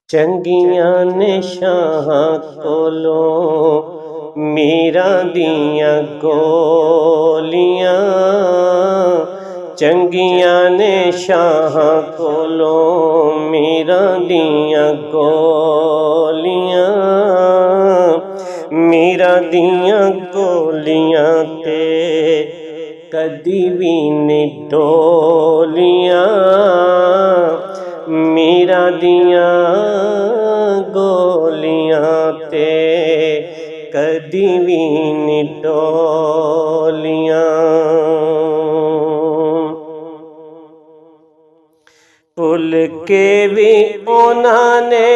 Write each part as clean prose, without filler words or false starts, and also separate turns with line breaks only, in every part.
ਚੰਗੀਆਂ ਨੇ ਸ਼ਾਹਾਂ ਕੋਲੋਂ ਮੀਰਾਂ ਦੀਆਂ ਗੋਲੀਆਂ, ਚੰਗੀਆਂ ਨੇ ਸ਼ਾਹਾਂ ਕੋਲੋਂ ਮੀਰਾਂ ਦੀਆਂ ਗੋਲੀਆਂ। ਮੀਰਾਂ ਦੀਆਂ ਗੋਲੀਆਂ ਤੇ ਕਦੀ ਵੀ ਨਹੀਂ ਡੋਲੀਆਂ, ਮੀਰਾਂ ਦੀਆਂ ਗੋਲੀਆਂ ਤੇ ਕਦੀ ਵੀ ਨਹੀਂ ਡੋਲੀਆਂ। ਭੁੱਲ ਕੇ ਵੀ ਉਹਨਾਂ ਨੇ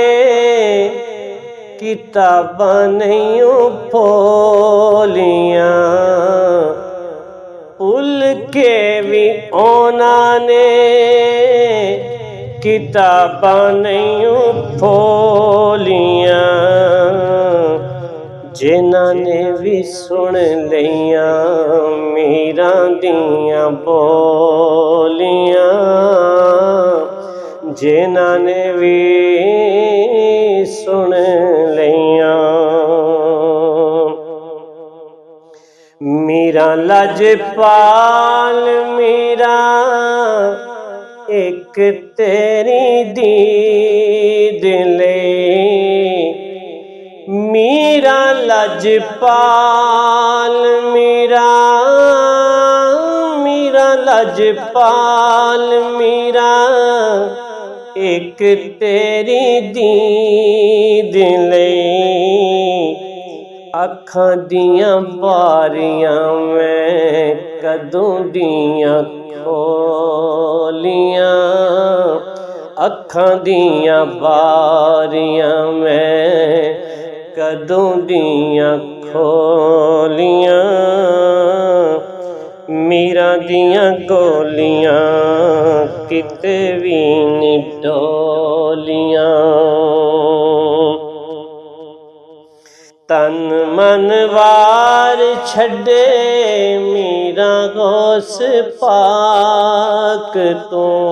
ਕਿਤਾਬਾਂ ਨਹੀਂ ਫੋਲੀਆਂ, ਭੁੱਲ ਕੇ ਵੀ ਉਹਨਾਂ ਨੇ ਕਿਤਾਬਾਂ ਨਹੀਂ ਫੋਲੀਆਂ। ਜਿਨ੍ਹਾਂ ਨੇ ਵੀ ਸੁਣ ਲਈਆਂ ਮੀਰਾਂ ਦੀਆਂ ਬੋਲੀਆਂ, ਜਿਨ੍ਹਾਂ ਨੇ ਵੀ ਸੁਣ ਲਈਆਂ। ਮੀਰਾਂ ਲਾਜਪਾਲ ਮੀਰਾਂ ਇੱਕ ਤੇਰੀ ਦੀਦ ਲਈ, ਮੀਰਾਂ ਲਾਜਪਾਲ ਮੀਰਾਂ, ਮੀਰਾਂ ਲਾਜਪਾਲ ਮੀਰਾਂ ਇੱਕ ਤੇਰੀ ਦੀਦ ਲਈ। ਅੱਖਾਂ ਦੀਆਂ ਬਾਰੀਆਂ ਮੈਂ ਕਦੋਂ ਦੀਆਂ ਖੋਲੀਆਂ, ਅੱਖਾਂ ਦੀਆਂ ਬਾਰੀਆਂ ਮੈਂ ਕਦੋਂ ਦੀਆਂ ਖੋਲੀਆਂ। ਮੀਰਾਂ ਦੀਆਂ ਗੋਲੀਆਂ ਕਿਤੇ ਵੀ ਨਹੀਂ ਡੋਲੀਆਂ। ਤਨ ਮਨ ਵਾਰ ਛੱਡੇ ਮੀਰਾਂ ਗੌਸ ਪਾਕ ਤੋਂ,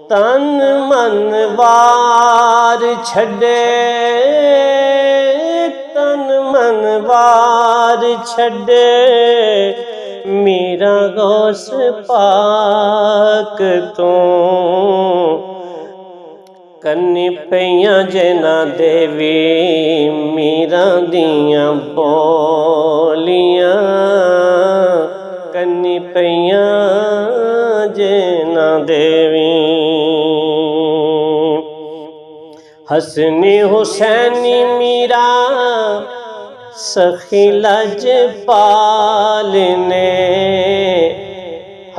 ਤਨ ਮਨ ਵਾਰ ਛੱਡੇ, ਤਨ ਮਨ ਵਾਰ ਛੱਡੇ ਮੀਰਾਂ ਗੌਸ ਪਾਕ ਤੋਂ। ਕੰਨੀ ਪਈਆਂ ਜਿਨ੍ਹਾਂ ਦੇ ਵੀ ਮੀਰਾਂ ਦੀਆਂ ਬੋਲੀਆਂ, ਕੰਨੀ ਪਈਆਂ ਜਿਨ੍ਹਾਂ ਦੇ ਵੀ। ਹਸਨੀ ਹੁਸੈਨੀ ਮੀਰਾਂ ਸਖੀ ਲਾਜਪਾਲ ਨੇ,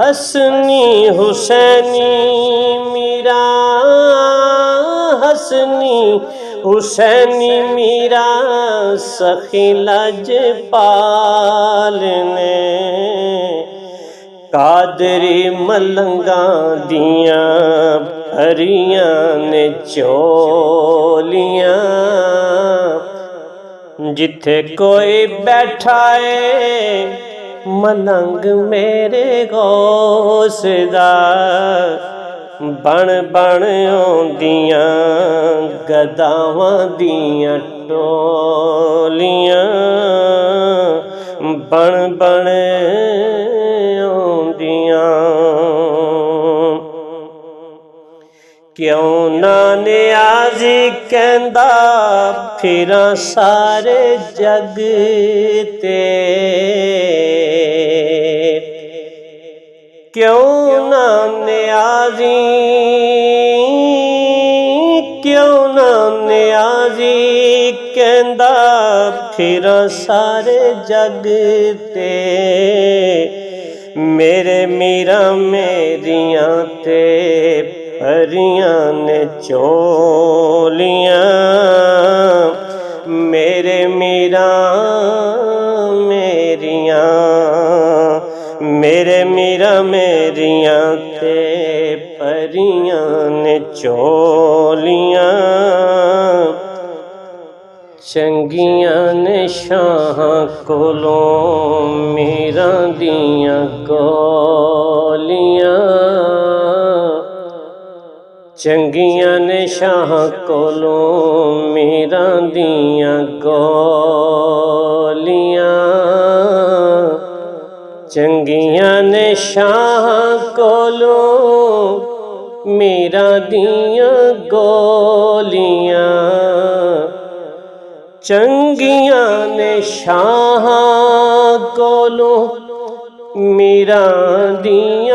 ਹਸਨੀ ਹੁਸੈਨੀ ਮੀਰਾਂ, ਹਸਨੀ ਹੁਸੈਨੀ ਮੀਰਾਂ ਸਖੀ ਲਾਜਪਾਲ ਨੇ। ਕਾਦਰੀ ਮਲੰਗਾਂ ਦੀਆਂ ਭਰੀਆਂ ਨੇ ਝੋਲੀਆਂ, ਜਿੱਥੇ ਕੋਈ ਬੈਠਾ ਏ ਮਲੰਗ ਮੇਰੇ ਗੌਸ ਦਾ। ਬਣ ਬਣ ਆਉਂਦੀਆਂ ਗਦਾਵਾਂ ਦੀਆਂ ਟੋਲੀਆਂ, ਬਣ ਬਣ ਆਉਂਦੀਆਂ। ਕਿਉਂ ਨਾ ਨਿਆਜ਼ੀ ਕਹਿੰਦਾ ਫਿਰਾਂ ਸਾਰੇ ਜਗ ਤੇ, ਕਿਉਂ ਨਾ ਨਿਆਜ਼ੀ, ਕਿਉਂ ਨਾ ਨਿਆਜ਼ੀ ਕਹਿੰਦਾ ਫਿਰਾਂ ਸਾਰੇ ਜਗ ਤੇ। ਮੇਰੇ ਮੀਰਾਂ ਮੇਰੀਆਂ ਤੇ ਭਰੀਆਂ ਨੇ ਝੋਲੀਆਂ, ਮੇਰੇ ਮੀਰਾਂ ਮੇਰੀਆਂ, ਮੇਰੇ ਮੀਰਾਂ ਮੇਰੀਆਂ ਤੇ ਭਰੀਆਂ ਨੇ ਝੋਲੀਆਂ। ਚੰਗੀਆਂ ਨੇ ਸ਼ਾਹਾਂ ਕੋਲੋਂ ਮੀਰਾਂ ਦੀਆਂ ਗੋਲੀਆਂ। ਚੰਗੀਆਂ ਨੇ ਸ਼ਾਹ ਕੋਲੋਂ ਮੀਰਾਂ ਦੀਆਂ ਗੋਲੀਆਂ, ਚੰਗੀਆਂ ਨੇ ਸ਼ਾਹ ਕੋਲੋਂ ਮੀਰਾਂ ਦੀਆਂ ਗੋਲੀਆਂ, ਚੰਗੀਆਂ ਨੇ ਸ਼ਾਹ ਕੋਲੋਂ ਮੀਰਾਂ ਦੀਆਂ